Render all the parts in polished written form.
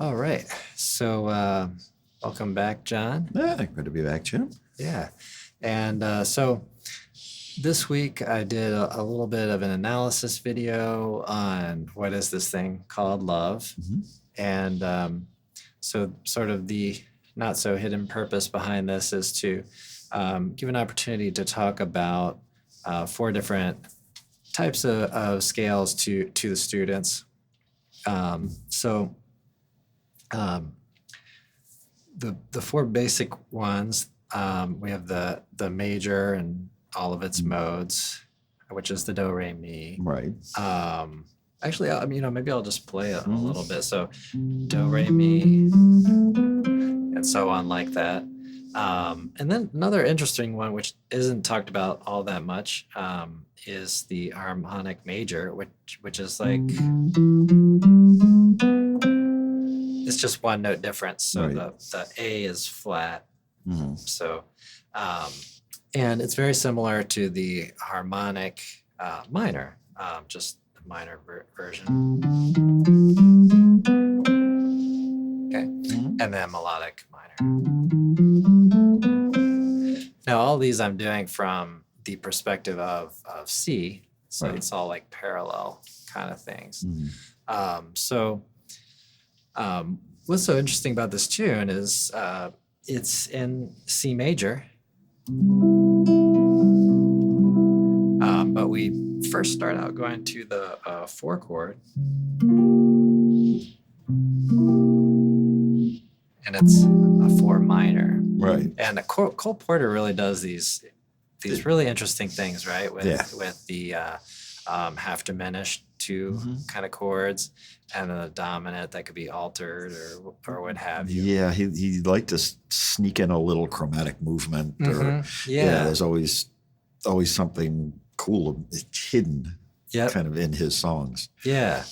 All right. So, welcome back, John. Yeah, good to be back, Jim. Yeah. And this week I did a little bit of an analysis video on what is this thing called love. And sort of the not so hidden purpose behind this is to give an opportunity to talk about four different types of scales to the students. So, um, the four basic ones, we have the major and all of its modes, which is the do re mi. Right. Actually, maybe I'll just play it a Mhm. little bit. So do re mi and so on like that. And then another interesting one, which isn't talked about all that much, is the harmonic major, which is like it's just one note difference. So Right. the A is flat. Mhm. So, and it's very similar to the harmonic minor, just the minor version. Okay, Mhm. and then melodic minor. Now, all these I'm doing from the perspective of C, so Right. it's all like parallel kind of things. Mhm. What's so interesting about this tune is it's in C major, but we first start out going to the 4 chord, and it's a 4 minor. Right. And Cole Porter really does these really interesting things, right? Yeah. With the half diminished 2 kind of chords, and then the dominant that could be altered or what have you. Yeah, he liked to sneak in a little chromatic movement. Or Yeah. there's always something cool hidden, Yep. kind of in his songs. Yeah.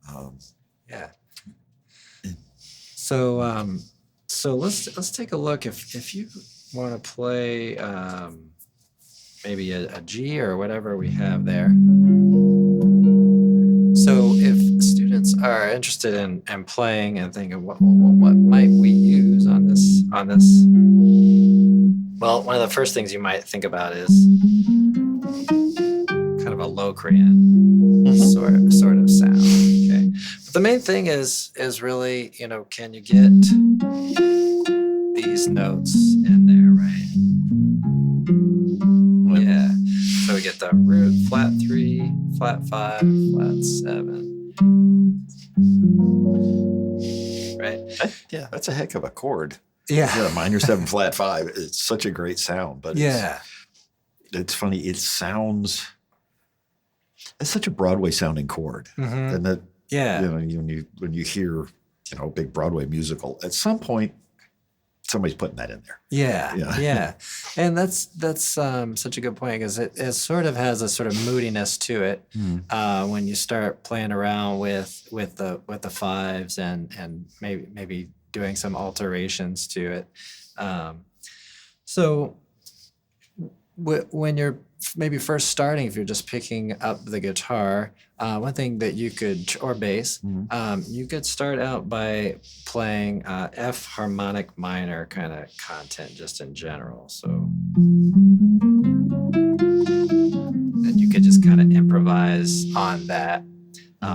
Um, Yeah. So let's take a look. If you want to play maybe a G or whatever we have there. So if students are interested in playing and thinking what might we use on this, well, one of the first things you might think about is kind of a Locrian sort of sound. Okay, but the main thing is really, can you get these notes in there, right? Yeah. So we get the root, flat 3, flat 5, flat 7. Right? yeah, that's a heck of a chord. Yeah. Yeah, minor 7, flat 5. It's such a great sound, but it's funny. It sounds. It's such a Broadway sounding chord, and that when you hear a big Broadway musical, at some point somebody's putting that in there. Yeah. And that's such a good point, because it sort of has a sort of moodiness to it when you start playing around with the fives and maybe doing some alterations to it. So when you're maybe first starting, if you're just picking up the guitar, one thing that you could, or bass, you could start out by playing F harmonic minor kind of content just in general. So, and you could just kind of improvise on that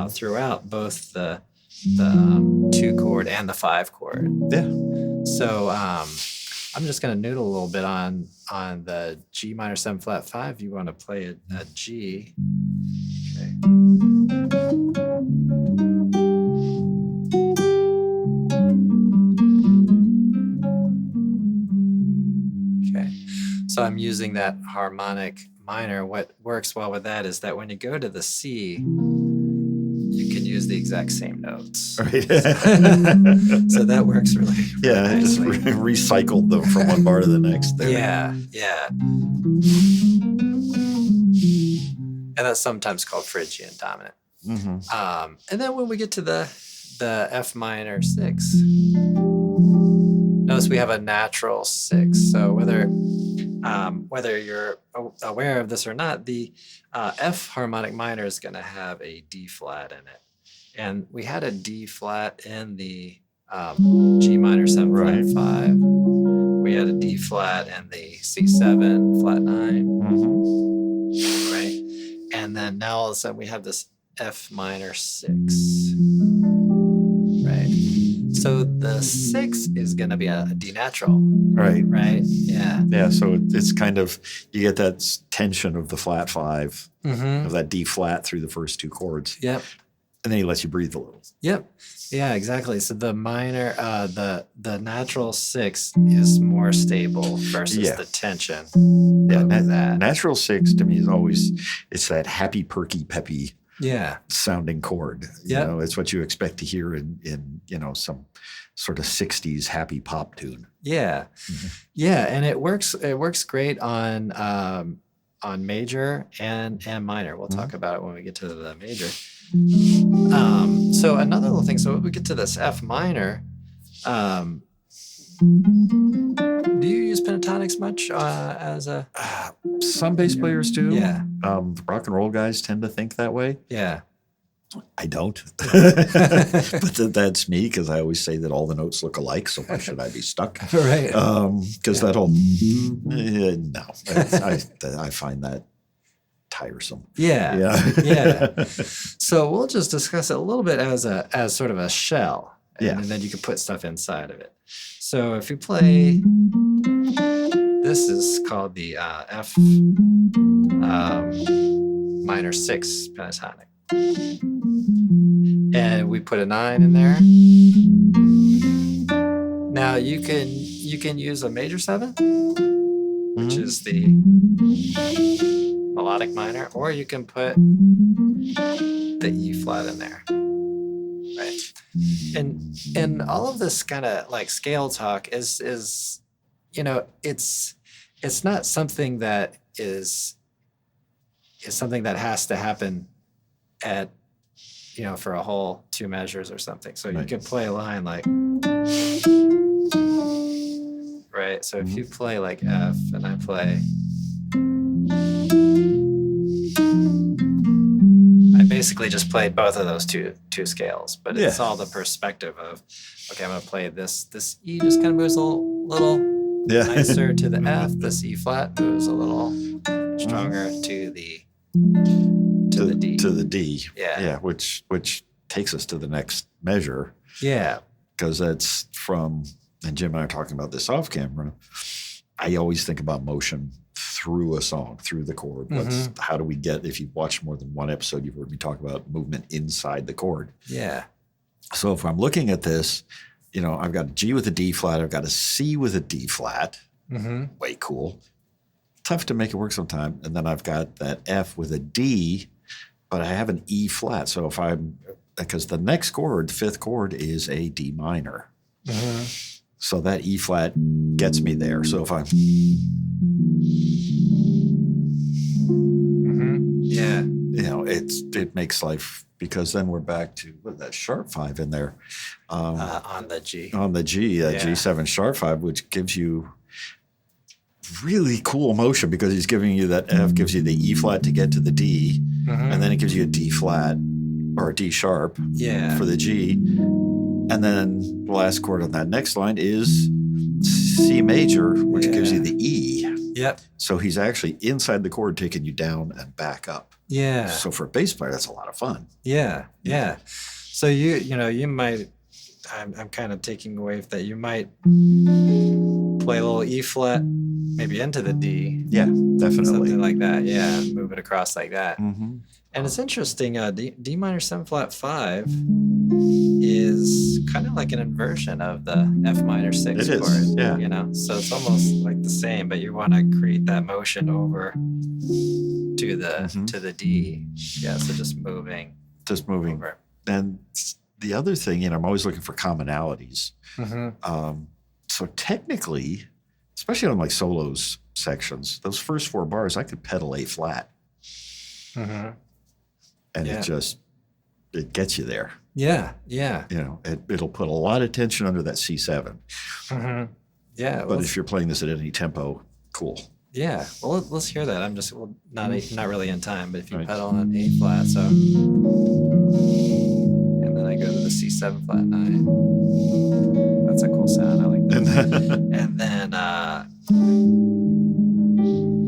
throughout both the 2 chord and the 5 chord. Yeah. So I'm just going to noodle a little bit on the G minor 7 flat 5. You want to play a G. Okay. Okay. So I'm using that harmonic minor. What works well with that is that when you go to the C, you can use the exact same notes. Right. So that works really Yeah, just nicely. recycled them from one bar to the next there. Yeah. And that's sometimes called Phrygian dominant. And then when we get to the F minor 6, notice we have a natural 6. So whether you're aware of this or not, the F harmonic minor is going to have a D flat in it. And we had a D flat in the G minor 7 flat Right. 5. We had a D flat and the C7 flat 9. Right. And then now all of a sudden we have this F minor 6. Right. So the 6 is going to be a D natural. Right. Right. Yeah. Yeah. So it's kind of, you get that tension of the flat 5, Mm-hmm. of that D flat through the first 2 chords. Yep. And then he lets you breathe a little. Yep. Yeah, exactly. So the minor, the natural 6 is more stable versus Yeah. the tension. Yeah. of that. Natural 6 to me is always, it's that happy, perky, peppy Yeah. sounding chord. You Yep. know, it's what you expect to hear in some sort of 60s happy pop tune. Yeah. Mhm. Yeah, and it works great on major and minor. We'll talk about it when we get to the major. So another little thing, so when we get to this F minor, do you use pentatonics much as a Some bass players do. Yeah. The rock and roll guys tend to think that way. Yeah. I don't. But that's me, because I always say that all the notes look alike, so why should I be stuck? Right. Because that whole, no, I find that tiresome. Yeah. Yeah. Yeah. So we'll just discuss it a little bit as sort of a shell, and then you can put stuff inside of it. So if you play, this is called the F minor 6 pentatonic, and we put a 9 in there. Now you can use a major 7, which is the melodic minor, or you can put the E flat in there, right? And all of this kind of like scale talk is it's not something that is something that has to happen at for a whole 2 measures or something. So you could play a line like, right? So if you play like F and I play, I basically just played both of those two scales, but it's all the perspective of, okay, I'm gonna play this E just kind of moves a little nicer to the F. This E flat moves a little stronger to the D. To the D. Yeah. Which takes us to the next measure. Yeah. Because that's from, and Jim and I are talking about this off camera, I always think about motion through a song, through the chord. How do we get, if you've watched more than one episode, you've heard me talk about movement inside the chord. Yeah. So if I'm looking at this, I've got a G with a D flat, I've got a C with a D flat. Way cool. Tough to make it work sometime. And then I've got that F with a D, but I have an E flat. So because the next chord, the 5th chord, is a D minor. So that E flat gets me there. So if I'm, yeah, it makes life, because then we're back to that sharp 5 in there. on the G. On the G, that G7 sharp 5, which gives you really cool motion, because he's giving you that F, gives you the E flat to get to the D, and then it gives you a D flat or a D sharp for the G. And then the last chord on that next line is C major, which gives you the E. Yep. So he's actually inside the chord, taking you down and back up. Yeah. So for a bass player, that's a lot of fun. Yeah. Yeah. So you might, I'm kind of taking away that you might play a little E flat, maybe into the D. Yeah, definitely. Something like that. Yeah. Move it across like that. And it's interesting, D minor 7 flat 5 is kind of like an inversion of the F minor 6 It chord. is, yeah. So it's almost like the same, but you want to create that motion over to the D. Yeah, so just moving over. And the other thing, I'm always looking for commonalities. So technically, especially on like solos sections, those first 4 bars, I could pedal A flat. And it gets you there. Yeah, yeah. It'll put a lot of tension under that C7. Yeah. But if you're playing this at any tempo, cool. Yeah. Well, let's hear that. I'm just not really in time, but if you pedal on A flat, so, and then I go to the C7 flat 9. And then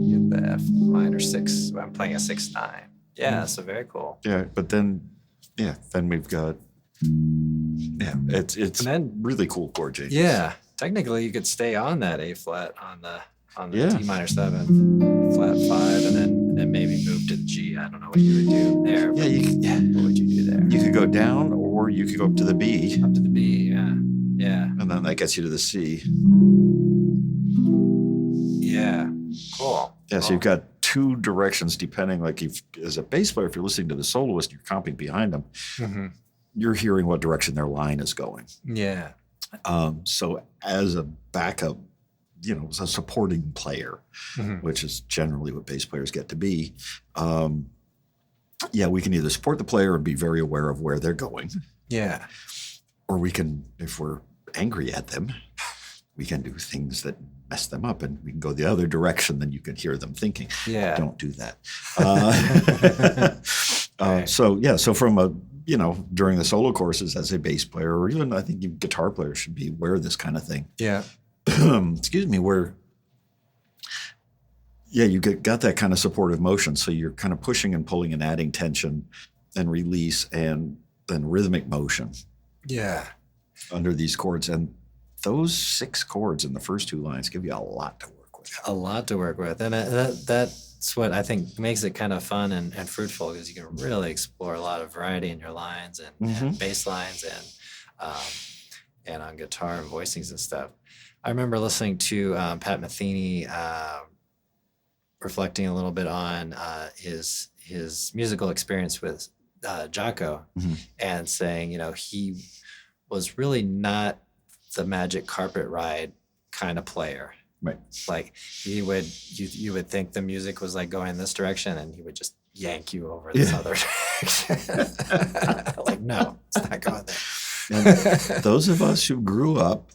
get the F minor 6. I'm playing a 6/9. Yeah, so very cool. Yeah, but then we've got it's And then, really cool chord changes. yeah, technically you could stay on that A flat on the D minor 7, flat 5, and then maybe move to the G. I don't know what you would do there. What would you do there? You could go down, or you could go up to the B. Up to the B, yeah. And then that gets you to the C. Yeah, cool. Yeah, so you've got two directions depending, like if as a bass player, if you're listening to the soloist, you're comping behind them, you're hearing what direction their line is going. Yeah. So as a backup, as a supporting player, which is generally what bass players get to be, we can either support the player and be very aware of where they're going. Yeah. Or we can, if we're angry at them, we can do things that mess them up, and we can go the other direction, then you can hear them thinking. Yeah. Don't do that. So from a, during the solo courses as a bass player, or even I think even guitar players should be aware of this kind of thing. Yeah. Excuse me, where, you got that kind of supportive motion. So you're kind of pushing and pulling and adding tension and release and then rhythmic motion. Yeah. Under these chords. And those 6 chords in the first 2 lines give you a lot to work with. A lot to work with. And that's what I think makes it kind of fun and fruitful, because you can really explore a lot of variety in your lines and bass lines and on guitar and voicings and stuff. I remember listening to Pat Metheny reflecting a little bit on his musical experience with Jaco, and saying, he was really not the magic carpet ride kind of player. Right. Like you would think the music was like going this direction, and he would just yank you over this other direction. Like, no, it's not going there. And those of us who grew up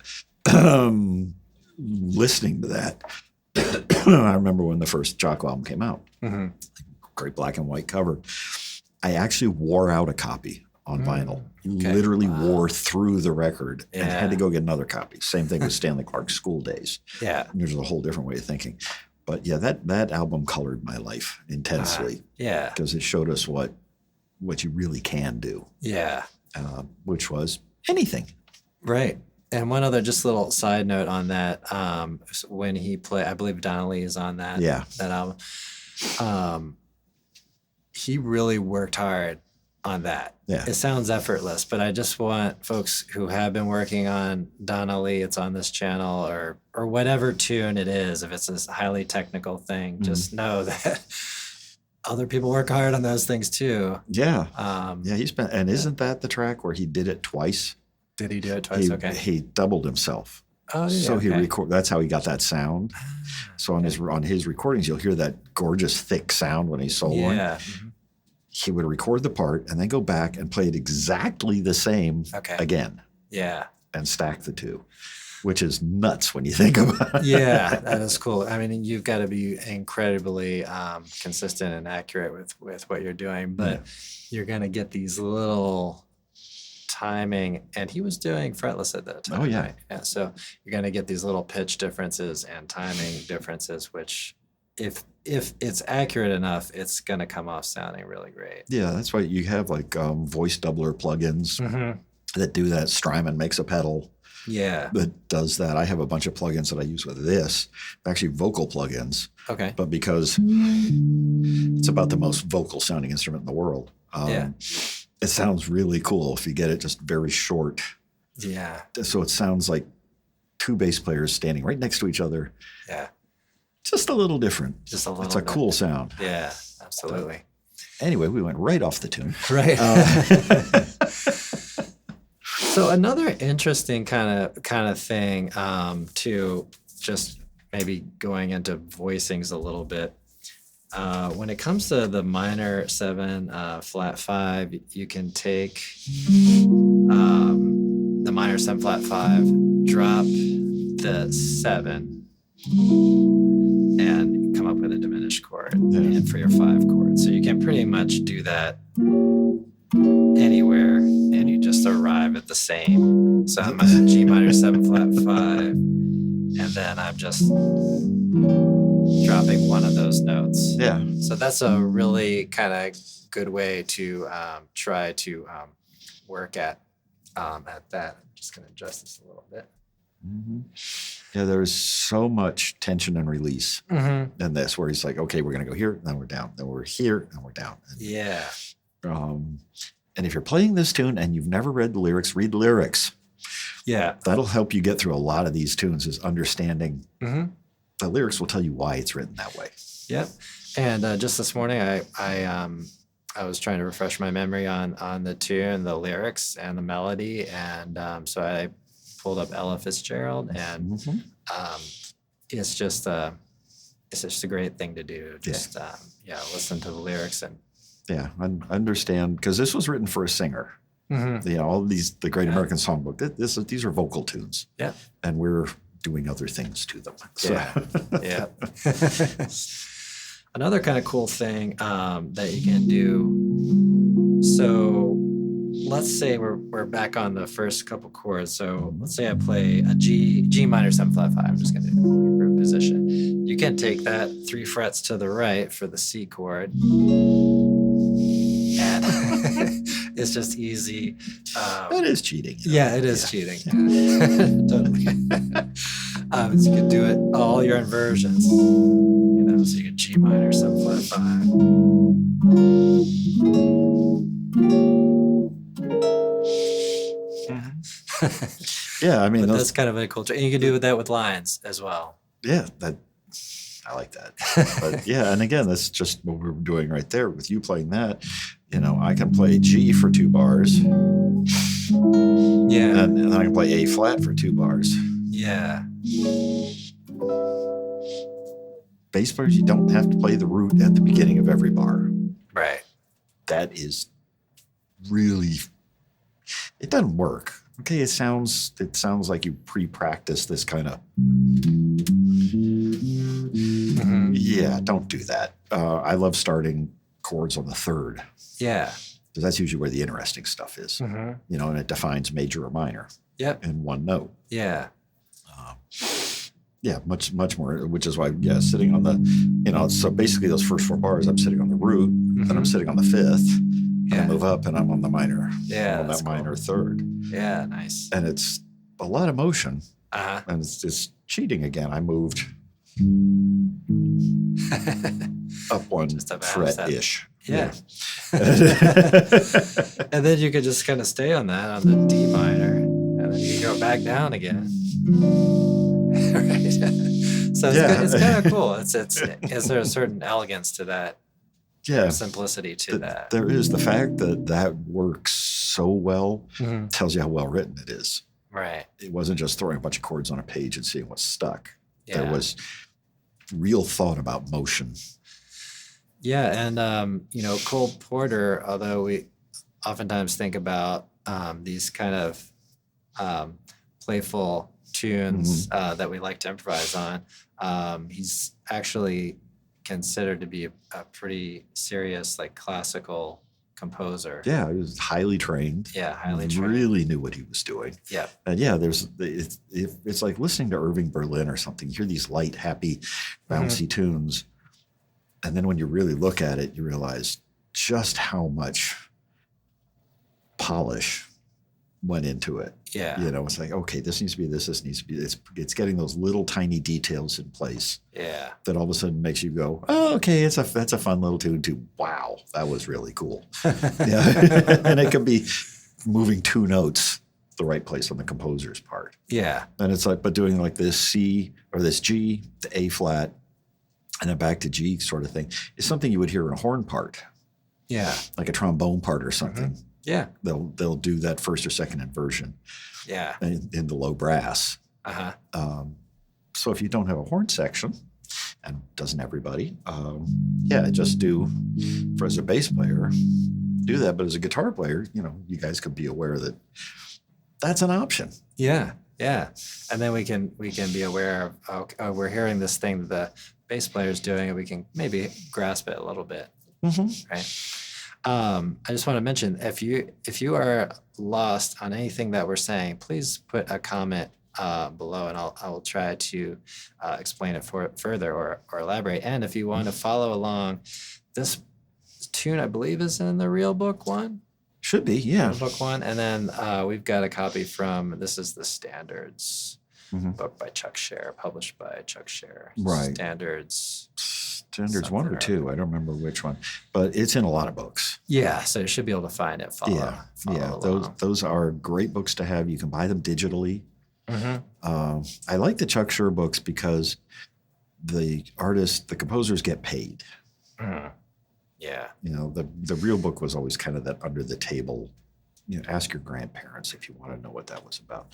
listening to that, I remember when the first Jaco album came out, great black and white cover. I actually wore out a copy on vinyl. Literally wore through the record and had to go get another copy. Same thing with Stanley Clarke's School Days. Yeah. There's a whole different way of thinking. But that album colored my life intensely. Because it showed us what you really can do. Yeah. Which was anything. Right. And one other just little side note on that, when he played, I believe Donna Lee is on that album. He really worked hard on that. Yeah. It sounds effortless, but I just want folks who have been working on Donna Lee, it's on this channel, or whatever tune it is, if it's this highly technical thing, just know that other people work hard on those things too. Yeah. Isn't that the track where he did it twice? Did he do it twice? He doubled himself. Oh, yeah. So he that's how he got that sound. So on his recordings, you'll hear that gorgeous thick sound when he's soloing. Yeah. He would record the part and then go back and play it exactly the same again. Yeah. And stack the two, which is nuts when you think about it. Yeah, that is cool. I mean, you've got to be incredibly consistent and accurate with what you're doing, but you're going to get these little timing, and he was doing fretless at that time. Oh, yeah. Right? Yeah. So you're going to get these little pitch differences and timing differences, which if it's accurate enough, it's going to come off sounding really great. Yeah, that's why you have like voice doubler plugins that do that. Strymon makes a pedal that does that. I have a bunch of plugins that I use with this, actually vocal plugins. Okay. But because it's about the most vocal sounding instrument in the world, it sounds really cool if you get it just very short. Yeah. So it sounds like 2 bass players standing right next to each other. Yeah. Just a little different. Just a little It's a cool sound. Yeah, absolutely. Anyway, we went right off the tune. Right. So another interesting kind of thing, to just maybe going into voicings a little bit. When it comes to the minor 7, flat 5, you can take the minor 7 flat 5, drop the 7, and come up with a diminished chord and for your 5 chord. So you can pretty much do that anywhere, and you just arrive at the same. So I'm at G minor 7 flat 5, and then I'm just dropping one of those notes. Yeah. So that's a really kind of good way to try to work at that. I'm just going to adjust this a little bit. Mm-hmm. Yeah, there's so much tension and release in this, where he's like, okay, we're going to go here, then we're down, then we're here, then we're down. And, yeah. And if you're playing this tune and you've never read the lyrics, read the lyrics. Yeah. That'll help you get through a lot of these tunes, is understanding the lyrics will tell you why it's written that way. Yep. And just this morning, I was trying to refresh my memory on the tune, the lyrics, and the melody, and so I pulled up Ella Fitzgerald, and it's just a great thing to do. Just listen to the lyrics and understand, because this was written for a singer. All these, the Great American Songbook. These are vocal tunes. Yeah, and we're doing other things to them. So. Yeah. Another kind of cool thing that you can do. So let's say we're back on the first couple chords. So let's say I play a G minor 7 flat 5. I'm just going to do a root position. You can take that 3 frets to the right for the C chord. And it's just easy. It is cheating. Yeah, it is cheating. Totally. So you can do it all your inversions. So you get G minor 7 flat 5. Yeah, I mean, that's kind of a cool trick. And you can do that with lines as well. Yeah, I like that. But yeah, and again, that's just what we're doing right there with you playing that. I can play G for 2 bars. Yeah. And I can play A flat for 2 bars. Yeah. Bass players, you don't have to play the root at the beginning of every bar. Right. That is really, it doesn't work. Okay, it sounds like you pre-practice this kind of. Yeah, don't do that. I love starting chords on the 3rd. Yeah. Because that's usually where the interesting stuff is. And it defines major or minor. Yep. In one note. Yeah. Yeah, much more, which is why, sitting on the, so basically those first 4 bars, I'm sitting on the root, then I'm sitting on the 5th, I move up and I'm on the minor. Yeah, on that minor 3rd. Yeah, nice. And it's a lot of motion. And it's cheating again. I moved up 1 fret-ish. Yeah. And then you could just kind of stay on that, on the D minor, and then you go back down again. Right. So it's kind of cool. Is there a certain elegance to that? Yeah. Simplicity to that. There is. The fact that works so well tells you how well written it is. Right. It wasn't just throwing a bunch of chords on a page and seeing what's stuck. Yeah. There was real thought about motion. Yeah, and Cole Porter, although we oftentimes think about these kind of playful tunes that we like to improvise on, he's actually considered to be a pretty serious, like, classical composer. Yeah, he was highly trained. Yeah, highly trained. Really knew what he was doing. Yeah. And it's like listening to Irving Berlin or something. You hear these light, happy, bouncy tunes. And then when you really look at it, you realize just how much polish went into it. Yeah. It's like, okay, this needs to be this needs to be this. It's getting those little tiny details in place. Yeah. That all of a sudden makes you go, oh, okay, that's a fun little tune too. Wow, that was really cool. Yeah. And it could be moving 2 notes the right place on the composer's part. Yeah. And it's like, but doing like this C or this G to A flat and then back to G sort of thing is something you would hear in a horn part. Yeah. Like a trombone part or something. Yeah. They'll do that first or second inversion. Yeah. In the low brass. So if you don't have a horn section, and doesn't everybody, just do, for as a bass player, do that. But as a guitar player, you guys could be aware that that's an option. Yeah. Yeah. And then we can be aware of, okay, we're hearing this thing that the bass player is doing, and we can maybe grasp it a little bit. Right. I just want to mention if you are lost on anything that we're saying, please put a comment below, and I will try to explain it further or elaborate. And if you want to follow along, this tune I believe is in the Real Book One. Should be, yeah. Real Book One, and then we've got a copy from this is the Standards book by Chuck Scher, published by Chuck Scher. Right. Standards 1 or 2. I don't remember which one, but it's in a lot of books. Yeah, so you should be able to find it. Follow along. Those are great books to have. You can buy them digitally. I like the Chuck Scher books because the composers get paid. Yeah. The Real Book was always kind of that under the table. Ask your grandparents if you want to know what that was about.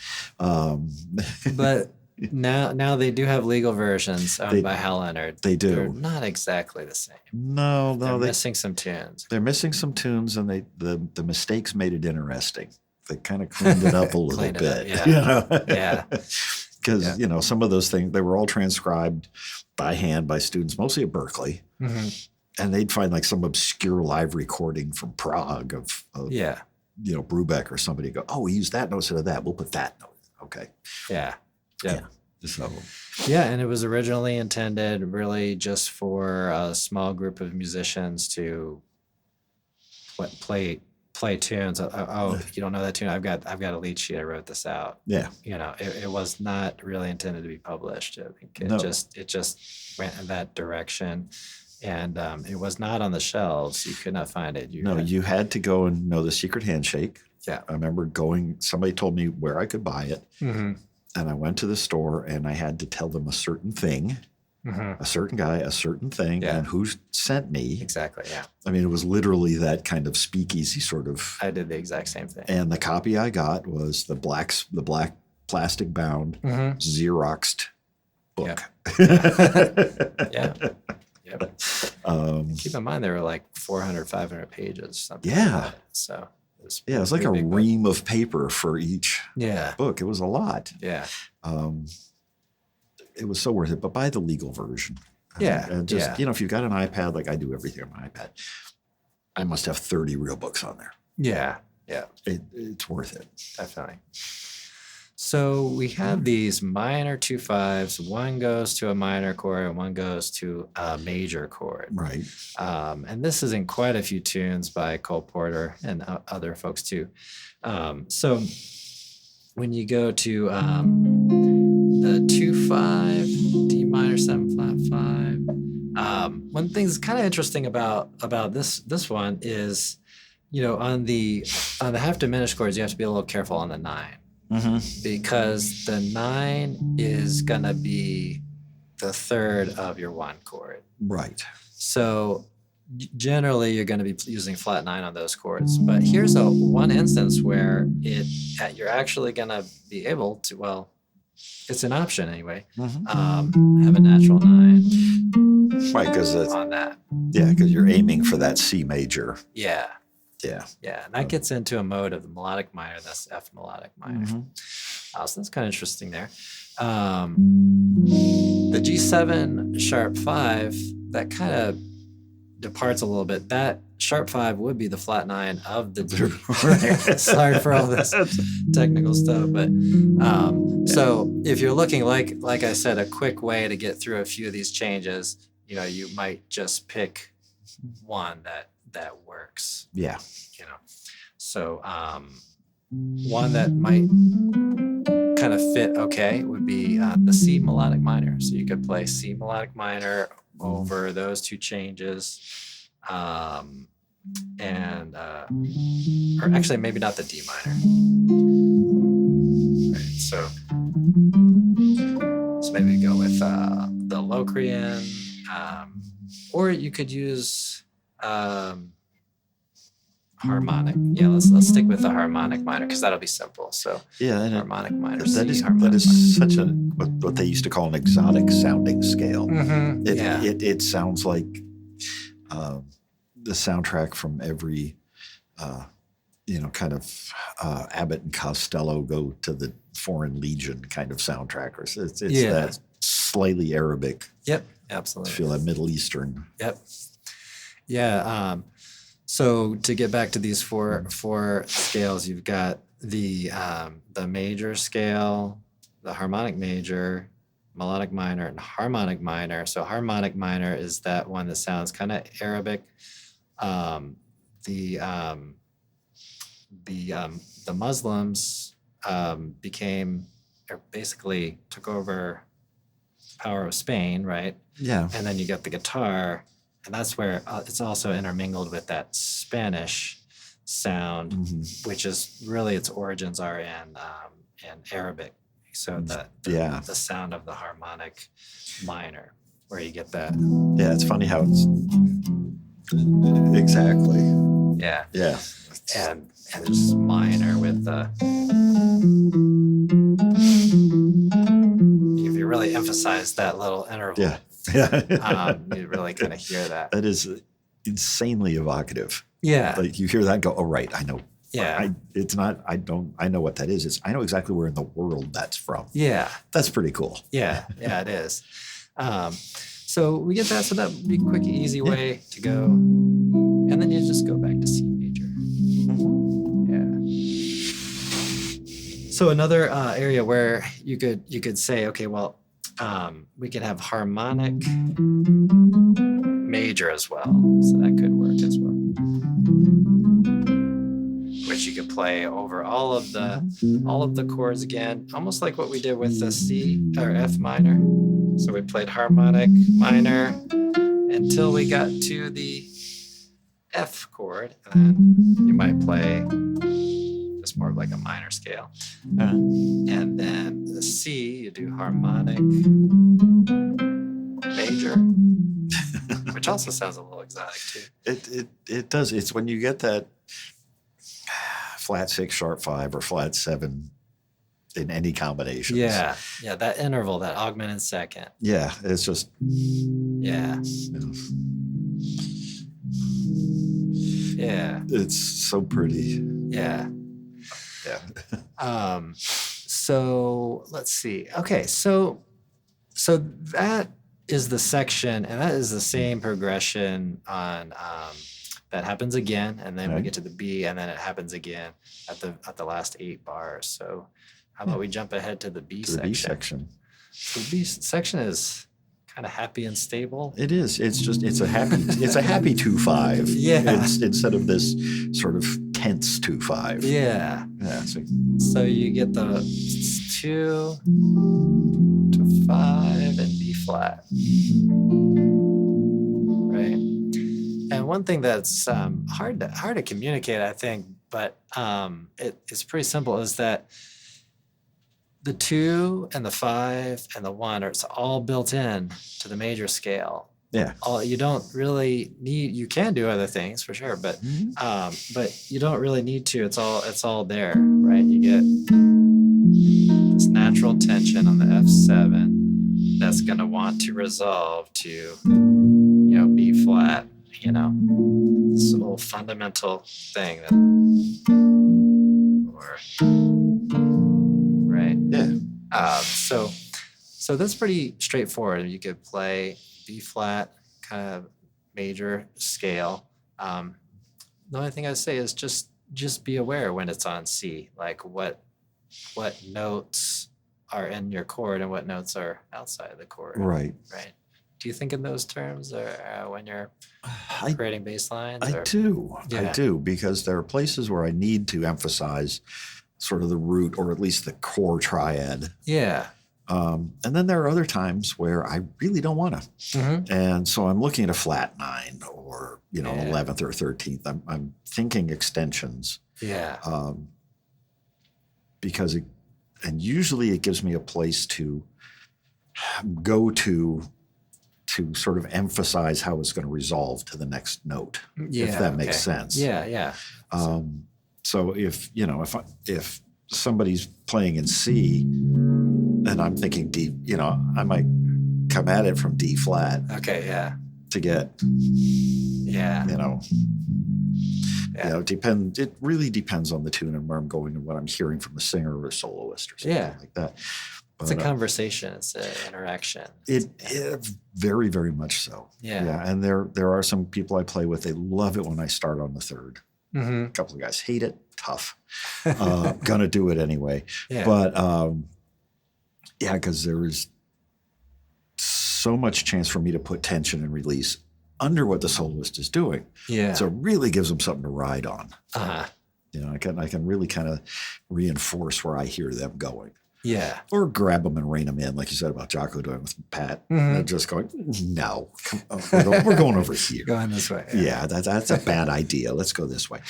But now they do have legal versions owned by Hal Leonard. They do. They're not exactly the same. No, they're missing some tunes. They're missing some tunes, and the mistakes made it interesting. They kind of cleaned it up a little bit. Yeah. Because some of those things, they were all transcribed by hand by students, mostly at Berkeley. And they'd find like some obscure live recording from Prague of Brubeck or somebody, go, oh, we used that note instead of that. We'll put that note. Okay. Yeah. So. Yeah, and it was originally intended really just for a small group of musicians to play tunes. Oh, you don't know that tune? I've got a lead sheet. I wrote this out. Yeah. It was not really intended to be published. I think it just went in that direction. And it was not on the shelves. You could not find it. You had to go and know the Secret Handshake. Yeah. I remember somebody told me where I could buy it. And I went to the store and I had to tell them a certain thing, a certain guy, a certain thing, and who sent me. Exactly, yeah. I mean, it was literally that kind of speakeasy sort of. I did the exact same thing. And the copy I got was the black plastic bound Xeroxed book. Yeah. Yep. Keep in mind, there were like 400, 500 pages. Something like that. So it was like a ream of paper for each book. It was a lot. Yeah. It was so worth it, but buy the legal version. And just, if you've got an iPad, like I do everything on my iPad, I must have 30 Real Books on there. Yeah. It's worth it. Definitely. So we have these minor 2/5s. One goes to a minor chord and one goes to a major chord. Right. And this is in quite a few tunes by Cole Porter and other folks too. So when you go to the 2/5, D minor 7 flat 5, one thing that's kind of interesting about this one is, on the half diminished chords, you have to be a little careful on the 9. Because the 9 is going to be the third of your 1 chord. Right. So generally you're going to be using flat 9 on those chords. But here's one instance where you're actually going to be able to, it's an option anyway, have a natural 9. Right, because on that. Yeah, because you're aiming for that C major. Yeah. Yeah. And that gets into a mode of the melodic minor. That's F melodic minor. So that's kind of interesting there. The G7 sharp 5, that kind of departs a little bit. That sharp 5 would be the flat 9 of the G. Sorry for all this technical stuff, but so if you're looking like I said, a quick way to get through a few of these changes, you might just pick one that works. Yeah. So one that might kind of fit okay would be the C melodic minor. So you could play C melodic minor over those two changes. Or actually maybe not the D minor. Right, so maybe go with the Locrian, or you could use harmonic. Yeah, let's stick with the harmonic minor because that'll be simple. So harmonic minor. That is such what they used to call an exotic sounding scale. It sounds like the soundtrack from every kind of Abbott and Costello go to the Foreign Legion kind of soundtrack. It's that slightly Arabic. Yep, absolutely. I feel that Middle Eastern. Yep. Yeah. So to get back to these four scales, you've got the major scale, the harmonic major, melodic minor, and harmonic minor. So harmonic minor is that one that sounds kind of Arabic. The Muslims became, or basically took over power of Spain, right? Yeah. And then you get the guitar, and that's where it's also intermingled with that Spanish sound, which is really its origins are in Arabic. So the sound of the harmonic minor, where you get that. Yeah, it's funny how it's exactly. Yeah. Yeah. And there's minor with the. If you really emphasize that little interval, you really kind of hear that. That is insanely evocative. Yeah. Like you hear that and go, oh, right, I know. Yeah. I know what that is. I know exactly where in the world that's from. Yeah. That's pretty cool. Yeah. Yeah, it is. So we get that. So that would be a quick, easy way to go. And then you just go back to C major. Yeah. So another area where you could say, okay, well, we could have harmonic major as well. So that could work as well. Which you could play over all of the chords again, almost like what we did with the C or F minor. So we played harmonic minor until we got to the F chord, and then you might play just more of like a minor scale. And then the C, you do harmonic major, which also sounds a little exotic too. It does. It's when you get that flat 6, sharp 5, or flat 7 in any combinations. Yeah, that interval, that augmented second. Yeah, it's just. Yeah. Yeah. It's so pretty. Yeah. Yeah. So let's see. Okay, so that is the section, and that is the same progression on that happens again, and then we get to the B, and then it happens again at the last 8 bars. So how about we jump ahead to the B section? The B section. So the B section is kind of happy and stable. It is. It's a happy 2/5. Yeah. Instead of this sort of tense 2/5. Yeah. Yeah. So you get the 2 to 5 and B flat. Right. And one thing that's hard to communicate, I think, but it's pretty simple, is that the 2 and the 5 and the 1 it's all built in to the major scale. Yeah. You don't really need. You can do other things for sure, but you don't really need to. It's all there, right? You get this natural tension on the F7 that's going to want to resolve to, B flat. This whole fundamental thing that, right? Yeah. So that's pretty straightforward. You could play B flat, kind of major scale. The only thing I'd say is just be aware when it's on C, like what notes are in your chord and what notes are outside of the chord. Right. Right. Do you think in those terms, or when you're creating bass lines? I do. Yeah. I do, because there are places where I need to emphasize sort of the root, or at least the core triad. Yeah. And then there are other times where I really don't want to. Mm-hmm. And so I'm looking at a flat 9 or, 11th or 13th. I'm thinking extensions. Yeah. Because usually it gives me a place to go to sort of emphasize how it's going to resolve to the next note, if that makes sense. Yeah. So if somebody's playing in C and I'm thinking D, I might come at it from D flat. Okay, yeah. To get, yeah. It really depends on the tune and where I'm going and what I'm hearing from the singer or soloist or something like that. It's a conversation. It's an interaction. It very, very much so. Yeah. And there are some people I play with. They love it when I start on the third. A couple of guys hate it. Tough. Gonna do it anyway. Yeah. But because there is so much chance for me to put tension and release under what the soloist is doing. Yeah. So it really gives them something to ride on. I can really kind of reinforce where I hear them going. Yeah. Or grab them and rein them in, like you said about Jaco doing with Pat. And just going, no, we're going over here. Going this way. Yeah, that's a bad idea. Let's go this way.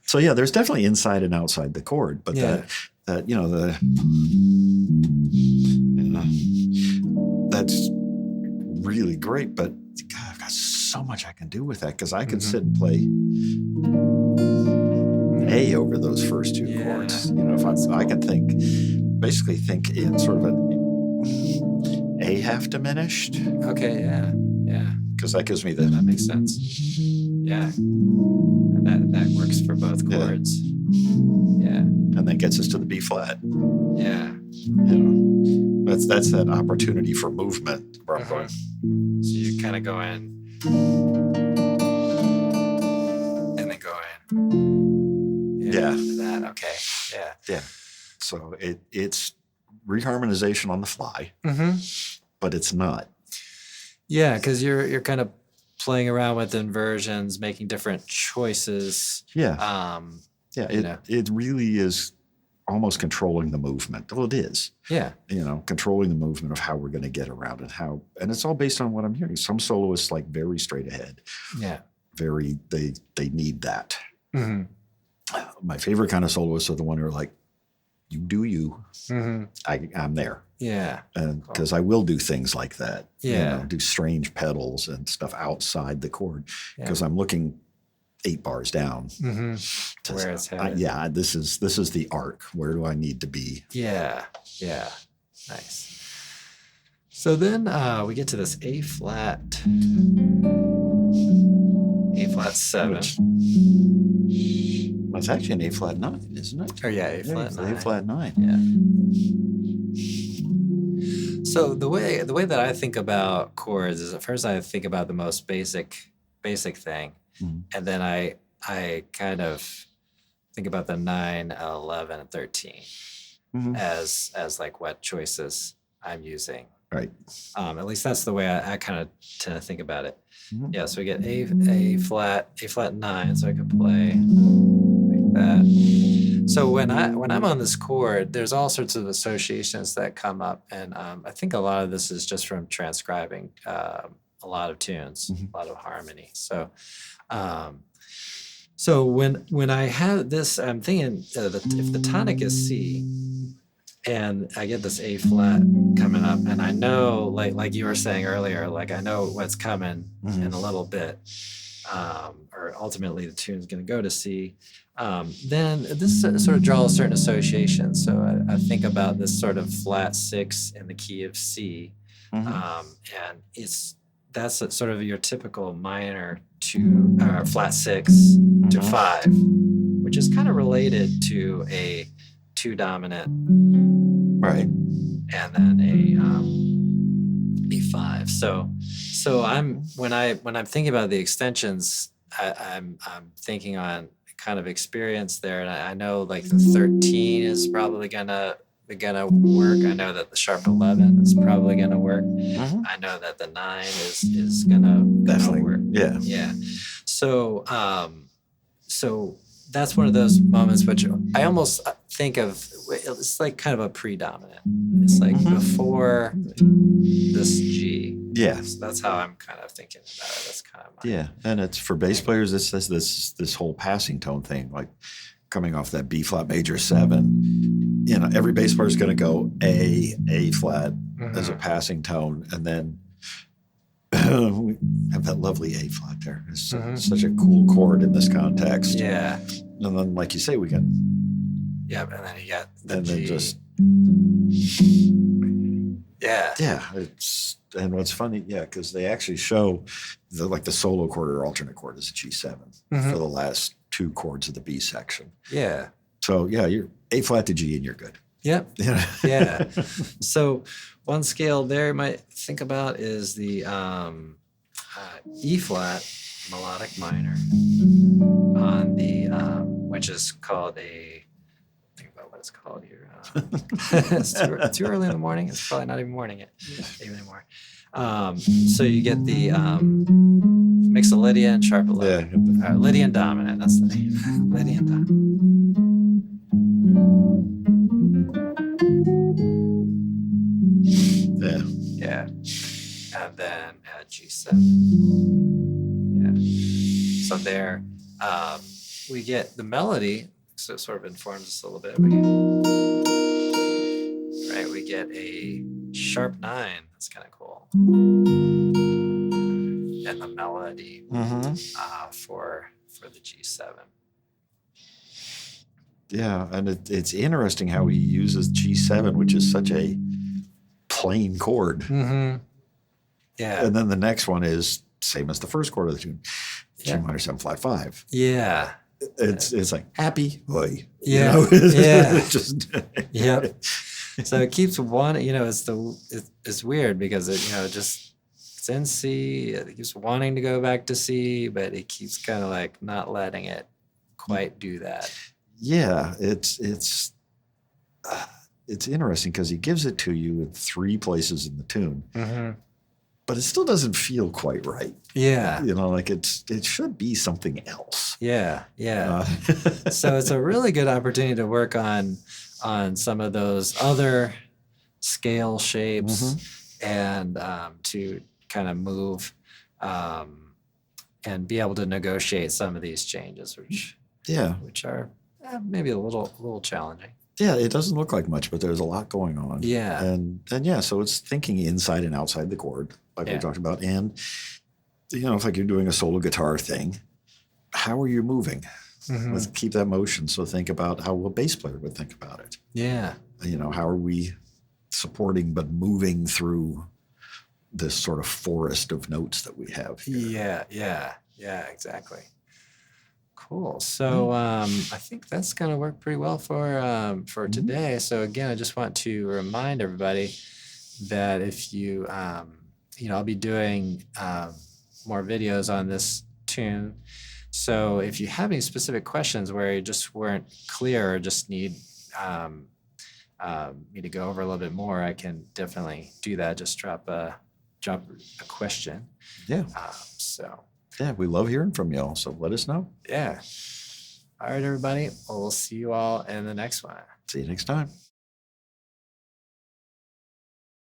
So yeah, there's definitely inside and outside the chord, but that's really great. But God, I've got so much I can do with that because I can sit and play A over those first two chords. If I can think in sort of an A half diminished. Okay, yeah. Because that gives me that makes sense. Yeah, that works for both chords. Yeah, and then gets us to the B flat. Yeah, that's that opportunity for movement where I'm going. So you're kind of going and then going. Yeah. That okay. Yeah. Yeah. So it's reharmonization on the fly, but it's not. Yeah, because you're kind of playing around with inversions, making different choices. Yeah. It really is almost controlling the movement. Well, it is. Yeah. Controlling the movement of how we're going to get around and it's all based on what I'm hearing. Some soloists like very straight ahead. Yeah. They need that. My favorite kind of soloists are the one who are like, you do you. I'm there. Yeah. And because I will do things like that. Yeah. Do strange pedals and stuff outside the chord because I'm looking 8 bars down. Where it's headed. This is the arc. Where do I need to be? Yeah. Yeah. Nice. So then we get to this A flat 7. It's actually an A flat 9, isn't it? Oh yeah, A flat 9. A flat 9. Yeah. So the way that I think about chords is at first I think about the most basic thing, and then I kind of think about the 9, 11, and 13 as like what choices I'm using. Right. At least that's the way I kind of tend to think about it. Yeah. So we get A flat 9, so I could play like that. So when I'm on this chord, there's all sorts of associations that come up, and I think a lot of this is just from transcribing a lot of tunes, a lot of harmony. So, so when I have this, I'm thinking if the tonic is C, and I get this A flat coming up, and I know, like you were saying earlier, like I know what's coming in a little bit, or ultimately the tune's going to go to C. Then this sort of draws certain associations. So I think about this sort of flat 6 in the key of C, and that's sort of your typical minor to flat 6 to 5, which is kind of related to a 2 dominant, right, and then a E5. So I'm when I'm thinking about the extensions, I'm thinking on kind of experience there, and I know like the 13 is probably gonna work. I know that the sharp 11 is probably gonna work. I know that the 9 is gonna definitely work. Yeah. So so that's one of those moments which I almost think of, it's like kind of a predominant. It's like before this G. Yeah. So that's how I'm kind of thinking about it. That's kind of and it's for bass players, this whole passing tone thing, like coming off that B flat major 7, every bass player is going to go A flat as a passing tone, and then we have that lovely A flat there. It's such a cool chord in this context. Yeah. And then, like you say, we can. Yeah, and then you got the and G. then just. Yeah. Yeah. And what's funny, because they actually show the solo chord or alternate chord is a G7 for the last 2 chords of the B section. Yeah. So you're A flat to G and you're good. Yep. Yeah. So one scale there you might think about is the E flat melodic minor on the which is called a think about what it's called here. It's too early in the morning. It's probably not even morning yet even anymore. So you get the mix of Lydian and sharp 11. Lydian dominant. That's the name. Lydian dominant. Yeah. And then at G7. Yeah. So there we get the melody, so it sort of informs us a little bit. We get a sharp 9. That's kind of cool. And the melody for the G7. Yeah, and it's interesting how he uses G7, which is such a plain chord. Mm-hmm. Yeah. And then the next one is same as the first chord of the tune, G minor 7 flat 5. Yeah. It's like happy boy. Yeah. You know? Yeah. Just yep. So it keeps wanting, it's weird because it's in C. It keeps wanting to go back to C, but it keeps kind of like not letting it quite do that. Yeah, it's interesting because he gives it to you in 3 places in the tune, but it still doesn't feel quite right. Yeah, like it should be something else. Yeah. So it's a really good opportunity to work on some of those other scale shapes and to kind of move and be able to negotiate some of these changes, which are maybe a little challenging. Yeah, it doesn't look like much, but there's a lot going on. Yeah. And so it's thinking inside and outside the chord, like we talked about. And, it's like you're doing a solo guitar thing. How are you moving? Let's keep that motion. So think about how a bass player would think about it. Yeah. How are we supporting but moving through this sort of forest of notes that we have here? Yeah, exactly. Cool. So I think that's going to work pretty well for today. So again, I just want to remind everybody that if you, I'll be doing more videos on this tune. So if you have any specific questions where you just weren't clear or just need me to go over a little bit more, I can definitely do that. Just drop a question. Yeah. Yeah, we love hearing from y'all, so let us know. Yeah. All right, everybody. Well, we'll see you all in the next one. See you next time.